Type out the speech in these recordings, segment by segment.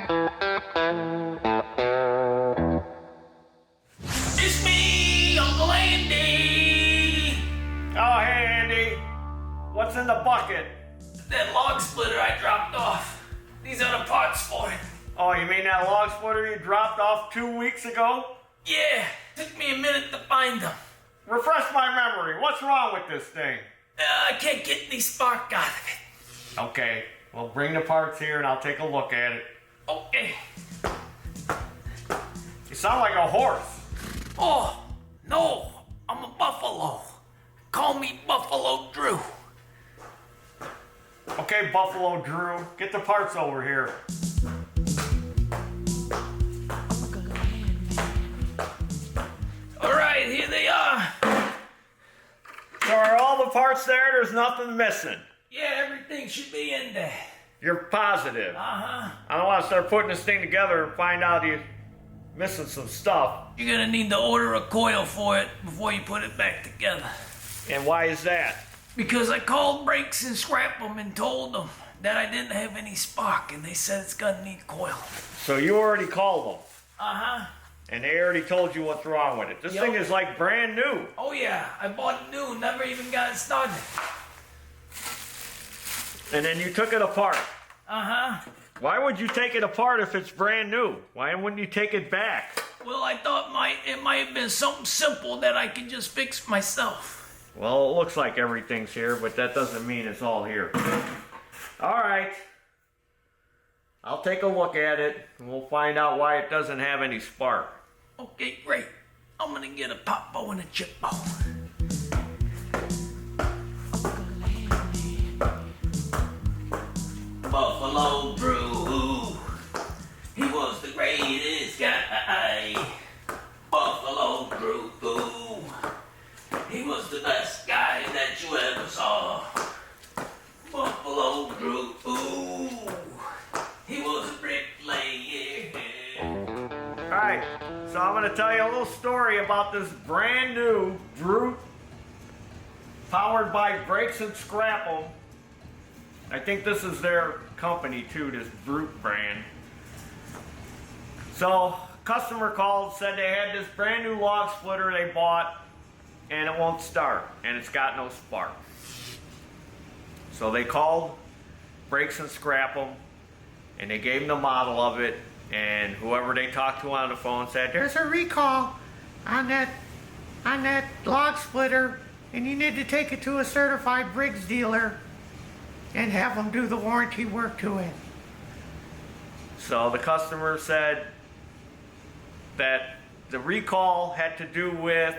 It's me, Uncle Andy! Oh, hey, Andy. What's in the bucket? That log splitter I dropped off. These are the parts for it. Oh, you mean that log splitter you dropped off 2 weeks ago? Yeah, took me a minute to find them. Refresh my memory. What's wrong with this thing? I can't get any spark out of it. Okay, well, bring the parts here and I'll take a look at it. Okay. You sound like a horse. Oh, no, I'm a buffalo. Call me Buffalo Drew. Okay, Buffalo Drew, get the parts over here. All right, here they are. So are all the parts there? There's nothing missing. Yeah, everything should be in there. You're positive. Uh-huh. I don't want to start putting this thing together and find out you're missing some stuff. You're gonna need to order a coil for it before you put it back together. And why is that? Because I called Briggs and Scrap them and told them that I didn't have any spark, and they said it's gonna need coil. So you already called them. Uh-huh. And they already told you what's wrong with it. This thing is like brand new. Oh yeah, I bought it new, never even got it started. And then you took it apart. Uh-huh. Why would you take it apart if it's brand new? Why wouldn't you take it back? Well, I thought it might have been something simple that I could just fix myself. Well, it looks like everything's here, but that doesn't mean it's all here. All right. I'll take a look at it, and we'll find out why it doesn't have any spark. Okay, great. I'm gonna get a pop bow and a chip bow. Buffalo Drew, he was the greatest guy. Buffalo Drew, he was the best guy that you ever saw. Buffalo Drew, he was a bricklayer. All right, so I'm going to tell you a little story about this brand new Brute powered by Briggs and Scrap 'em. I think this is their company too, this Brute brand. So, customer called, said they had this brand new log splitter they bought and it won't start and it's got no spark. So they called Briggs and Scrap 'em and they gave them the model of it, and whoever they talked to on the phone said, "There's a recall on that log splitter and you need to take it to a certified Briggs dealer and have them do the warranty work to it." So the customer said that the recall had to do with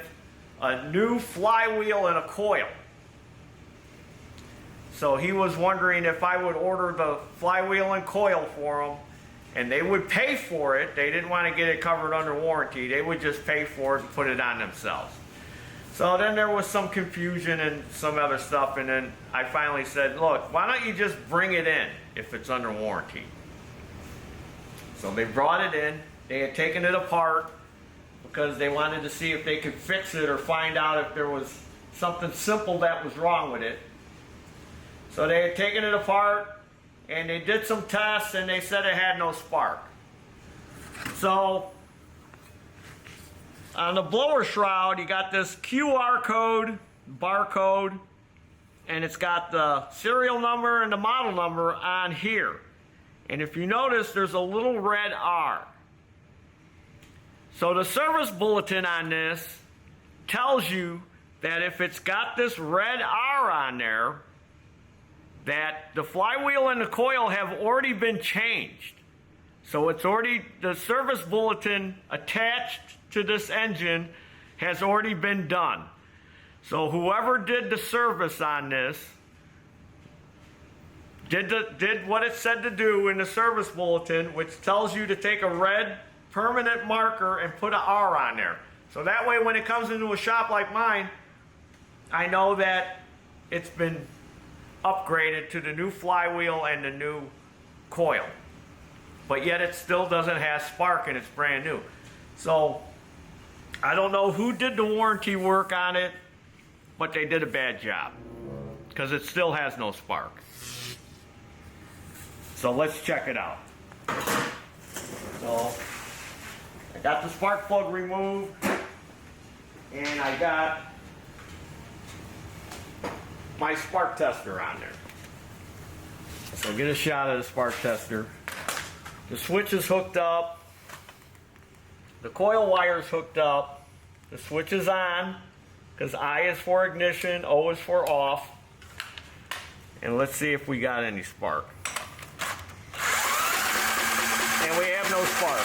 a new flywheel and a coil. So he was wondering if I would order the flywheel and coil for him, and they would pay for it. They didn't want to get it covered under warranty. They would just pay for it and put it on themselves. So then there was some confusion and some other stuff, and then I finally said, look, why don't you just bring it in if it's under warranty? So they brought it in. They had taken it apart because they wanted to see if they could fix it or find out if there was something simple that was wrong with it. So they had taken it apart and they did some tests and they said it had no spark. So on the blower shroud, you got this QR code, barcode, and it's got the serial number and the model number on here. And if you notice, there's a little red R. So the service bulletin on this tells you that if it's got this red R on there, that the flywheel and the coil have already been changed. So it's already, the service bulletin attached to this engine has already been done. So whoever did the service on this did what it said to do in the service bulletin, which tells you to take a red permanent marker and put an R on there. So that way when it comes into a shop like mine, I know that it's been upgraded to the new flywheel and the new coil. But yet it still doesn't have spark and it's brand new. So I don't know who did the warranty work on it, but they did a bad job because it still has no spark. So let's check it out. Got the spark plug removed, and I got my spark tester on there. So get a shot of the spark tester. The switch is hooked up. The coil wire is hooked up. The switch is on, because I is for ignition, O is for off. And let's see if we got any spark. And we have no spark.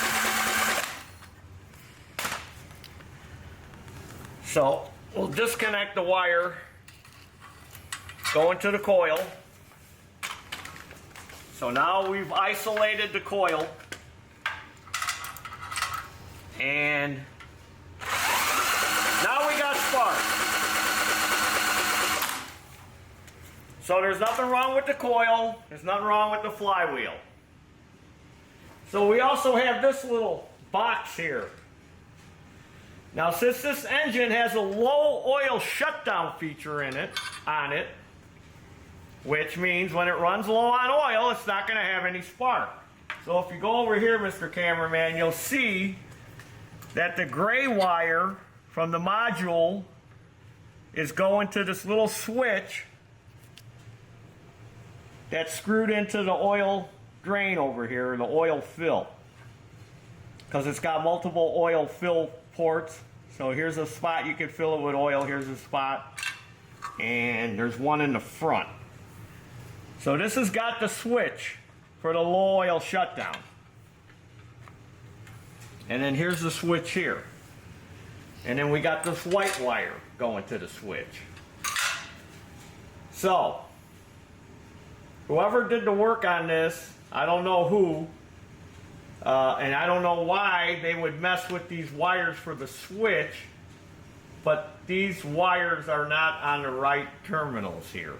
So we'll disconnect the wire, go into the coil. So now we've isolated the coil, and now we got spark. So there's nothing wrong with the coil, there's nothing wrong with the flywheel. So we also have this little box here. Now since this engine has a low oil shutdown feature on it, which means when it runs low on oil, it's not going to have any spark. So if you go over here, Mr. Cameraman, you'll see that the gray wire from the module is going to this little switch that's screwed into the oil drain over here, the oil fill. Because it's got multiple oil fill ports. So here's a spot you can fill it with oil, here's a spot, and there's one in the front. So this has got the switch for the low oil shutdown. And then here's the switch here. And then we got this white wire going to the switch. So, whoever did the work on this, I don't know who, and I don't know why they would mess with these wires for the switch, but these wires are not on the right terminals here.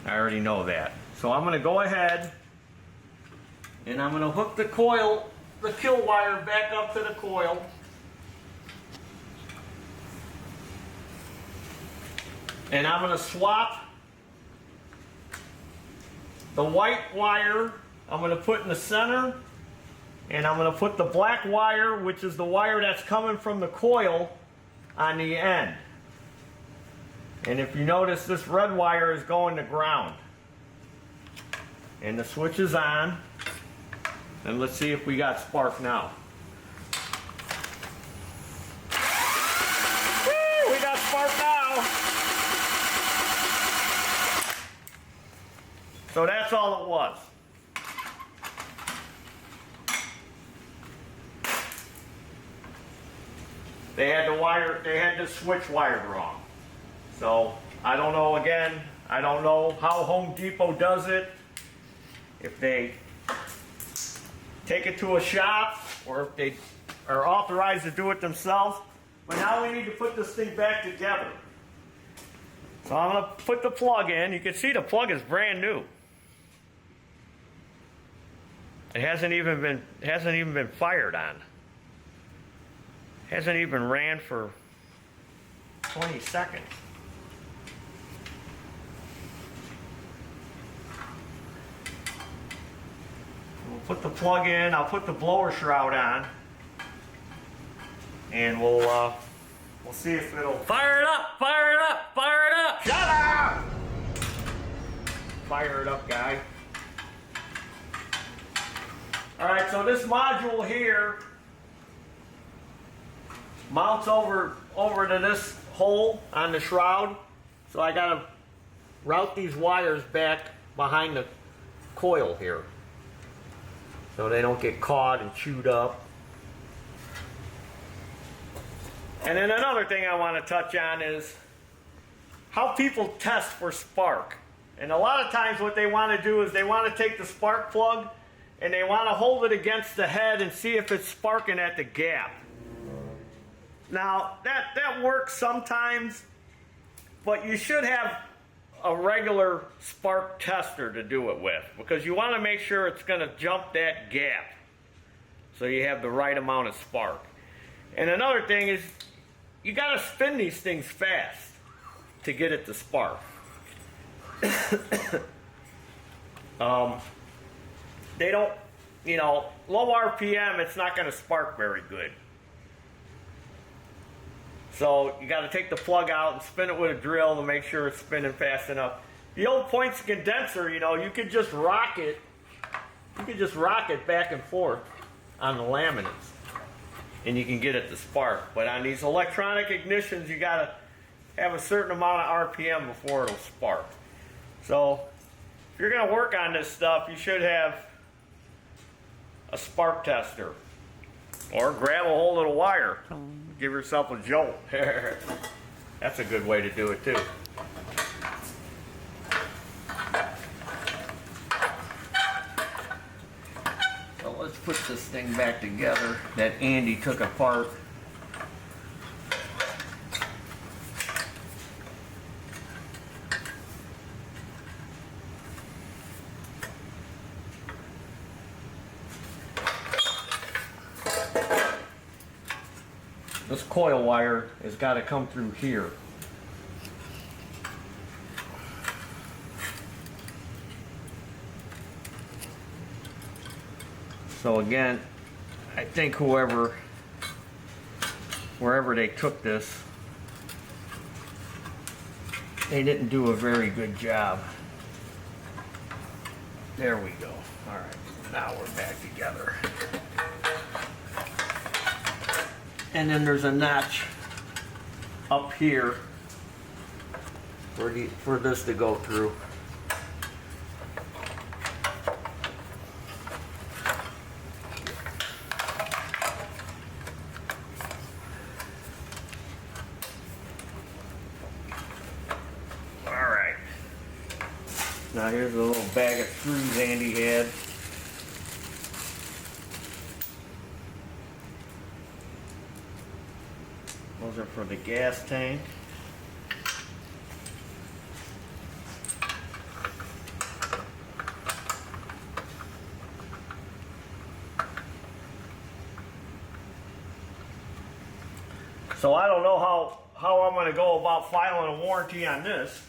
I already know that. So I'm going to go ahead and I'm going to hook the coil, the kill wire back up to the coil. And I'm going to swap the white wire, I'm going to put in the center, and I'm going to put the black wire, which is the wire that's coming from the coil, on the end. And if you notice, this red wire is going to ground. And the switch is on. And let's see if we got spark now. Woo, we got spark now. So that's all it was. They had the switch wired wrong. So, I don't know, again, I don't know how Home Depot does it. If they take it to a shop, or if they are authorized to do it themselves. But now we need to put this thing back together. So I'm going to put the plug in. You can see the plug is brand new. It hasn't even been fired on. Hasn't even ran for 20 seconds. We'll put the plug in. I'll put the blower shroud on, and we'll see if it'll fire it up. Fire it up. Fire it up. Shut up. Fire it up, guy. All right. So this module here mounts over to this hole on the shroud. So I gotta route these wires back behind the coil here, so they don't get caught and chewed up. And then another thing I want to touch on is how people test for spark. And a lot of times what they want to do is they want to take the spark plug and they want to hold it against the head and see if it's sparking at the gap. Now, that works sometimes, but you should have a regular spark tester to do it with, because you want to make sure it's going to jump that gap so you have the right amount of spark. And another thing is, you got to spin these things fast to get it to spark. you know, low RPM, it's not going to spark very good. So you got to take the plug out and spin it with a drill to make sure it's spinning fast enough. The old points condenser, you know, you could just rock it. You could just rock it back and forth on the laminates, and you can get it to spark. But on these electronic ignitions, you got to have a certain amount of RPM before it'll spark. So if you're going to work on this stuff, you should have a spark tester, or grab a whole little wire. Give yourself a jolt. That's a good way to do it too. So let's put this thing back together that Andy took apart. This coil wire has got to come through here. So again, I think wherever they took this, they didn't do a very good job. There we go. All right, now we're back together. And then there's a notch up here for this to go through. All right. Now here's a little bag of screws Andy had. Those are for the gas tank. So I don't know how I'm going to go about filing a warranty on this.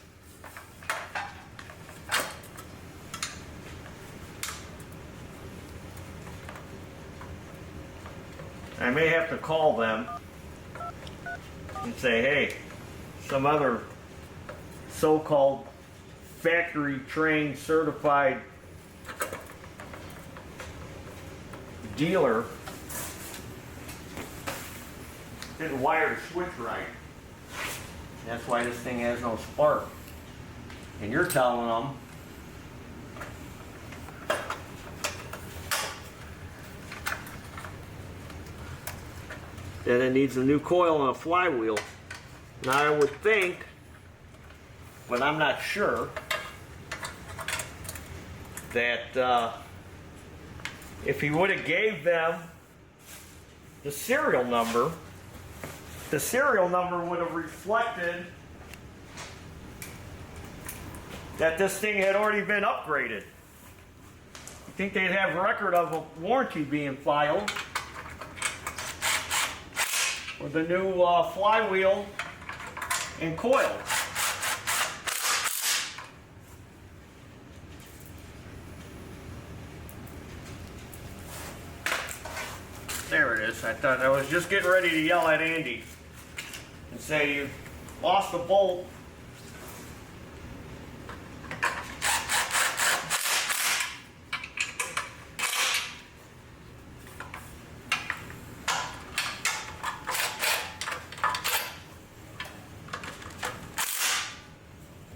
I may have to call them and say, hey, some other so-called factory trained certified dealer didn't wire the switch right. That's why this thing has no spark. And you're telling them that it needs a new coil and a flywheel. Now I would think, but I'm not sure, that if he would have gave them the serial number would have reflected that this thing had already been upgraded. You think they'd have record of a warranty being filed with the new flywheel and coil. There it is. I was just getting ready to yell at Andy and say, you lost a bolt.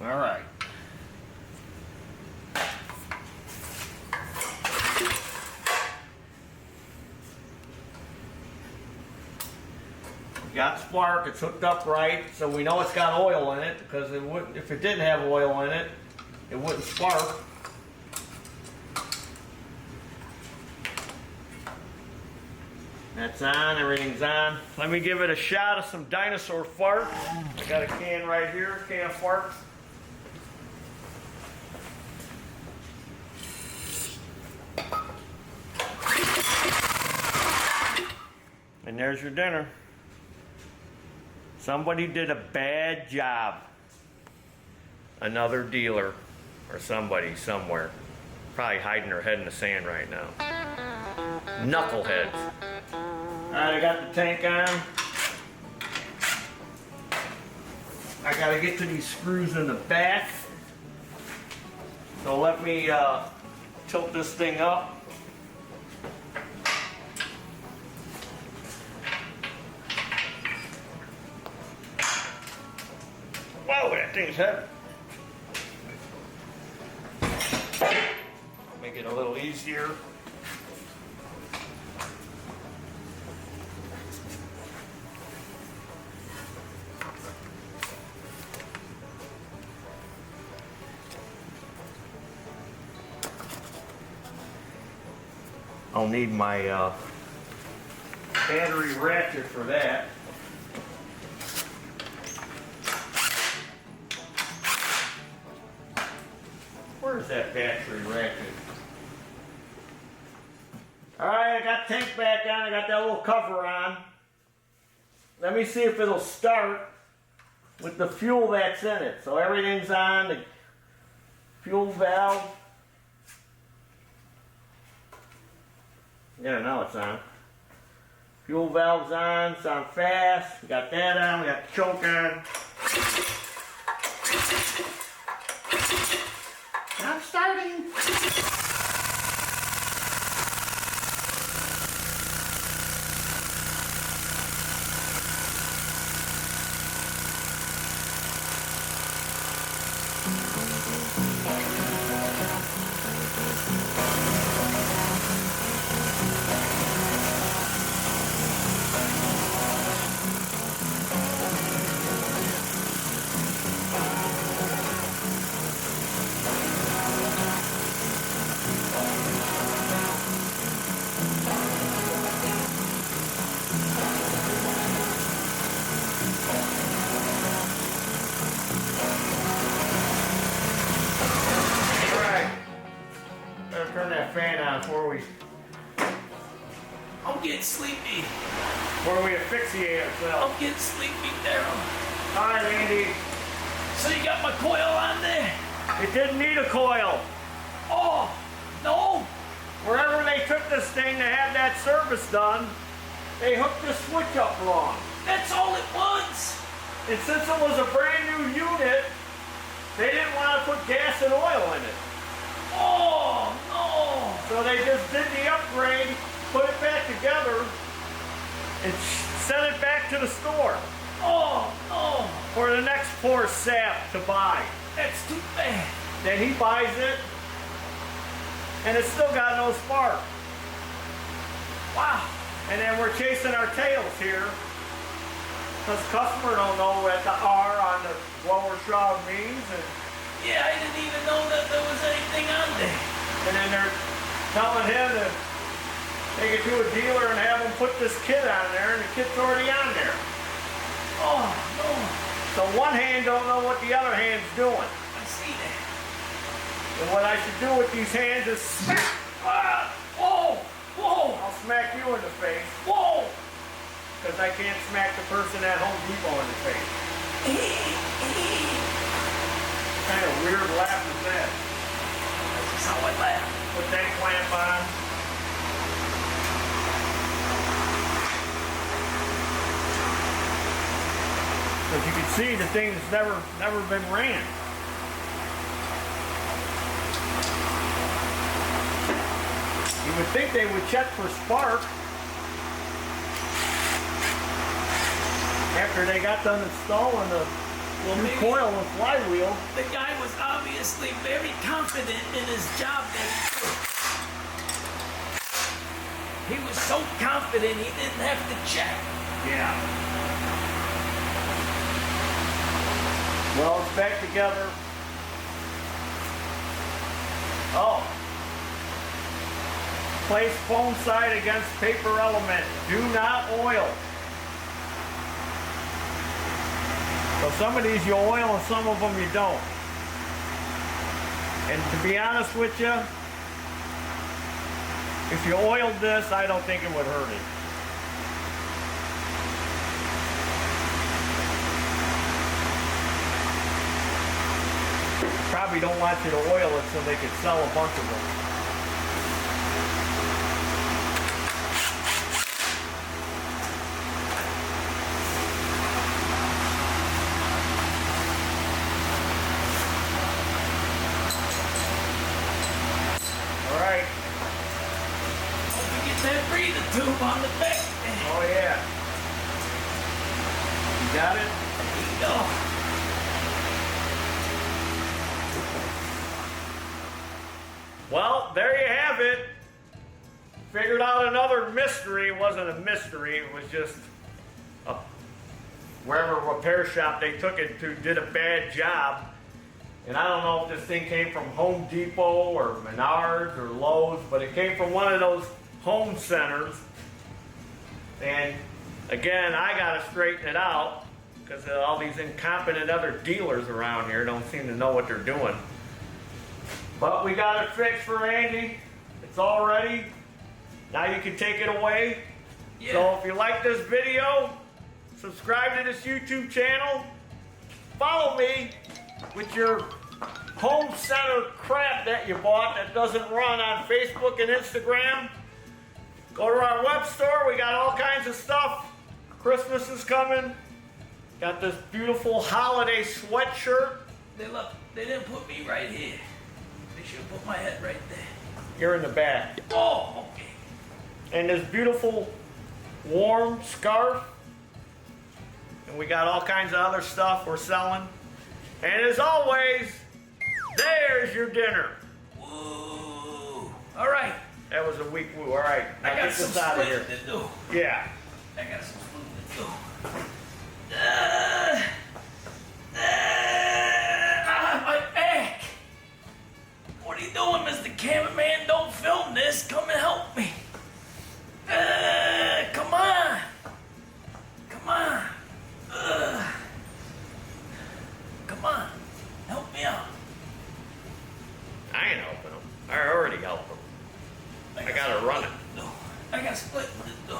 All right. Got spark, it's hooked up right, so we know it's got oil in it, because it wouldn't, if it didn't have oil in it, it wouldn't spark. That's on, everything's on. Let me give it a shot of some dinosaur fart. I got a can right here, can of farts. And there's your dinner. Somebody did a bad job. Another dealer or somebody somewhere. Probably hiding their head in the sand right now. knuckleheads. Alright, I got the tank on. I gotta get to these screws in the back. So let me tilt this thing up. Whoa, that thing's heavy. Make it a little easier. I'll need my battery ratchet for that. Where's that battery ratchet? Alright, I got tank back on, I got that little cover on. Let me see if it'll start with the fuel that's in it. So everything's on, the fuel valve. Yeah, now it's on. Fuel valve's on, it's on fast. We got that on, we got the choke on. Now starting. Turn that fan on before we I'm getting sleepy. Asphyxiate ourselves. I'm getting sleepy, Daryl. Hi, Randy. So you got my coil on there? It didn't need a coil. Oh, no. Wherever they took this thing to have that service done, they hooked the switch up wrong. That's all it was. And since it was a brand new unit, they didn't want to put gas and oil in it. Oh, no. So they just did the upgrade, put it back together, and sent it back to the store Oh, no. for the next poor sap to buy. That's too bad. Then he buys it, and it's still got no spark. Wow. And then we're chasing our tails here, because customer don't know what the R on the blower shroud means, and Yeah, I didn't even know that there was anything on there. then they're telling him to take it to a dealer and have him put this kit on there, and the kit's already on there. Oh, no. So one hand don't know what the other hand's doing. I see that. And what I should do with these hands is smack. Ah, whoa, whoa, I'll smack you in the face, whoa. because I can't smack the person at Home Depot in the face. What kind of weird laugh is that? That's just how I laugh. Put that clamp on. As you can see, the thing has never been ran. You would think they would check for spark after they got done installing the new coil and flywheel. The guy was obviously very confident in his job that he did. He was so confident he didn't have to check. Yeah. Well, it's back together. Oh. Place foam side against paper element. Do not oil. So some of these you oil and some of them you don't. And to be honest with you, if you oiled this, I don't think it would hurt it. Probably don't want you to oil it so they could sell a bunch of them. see the tube on the back. Oh yeah. You got it? There you go. Well, there you have it. Figured out another mystery. It wasn't a mystery, it was just wherever repair shop they took it to did a bad job. And I don't know if this thing came from Home Depot or Menards or Lowe's, but it came from one of those home centers. And again, I gotta straighten it out because all these incompetent other dealers around here don't seem to know what they're doing. But we got it fixed for Andy. It's all ready. Now you can take it away. Yeah. So if you like this video, subscribe to this YouTube channel. Follow me with your home center crap that you bought that doesn't run on Facebook and Instagram. Go to our web store. We got all kinds of stuff. Christmas is coming. Got this beautiful holiday sweatshirt. They didn't put me right here. They should have put my head right there. You're in the back. Oh, okay. And this beautiful warm scarf. And we got all kinds of other stuff we're selling. And as always, there's your dinner. Woo. All right. That was a weak woo. All right. Now I got get some this out of here. splitting to do. Yeah. I got some splitting to do. My back. What are you doing, Mr. Cameraman? Don't film this. Come and help me. Come on. Come on. Come on. Help me out. I ain't helping him. I already helped him. I gotta run it. I got splitting to do.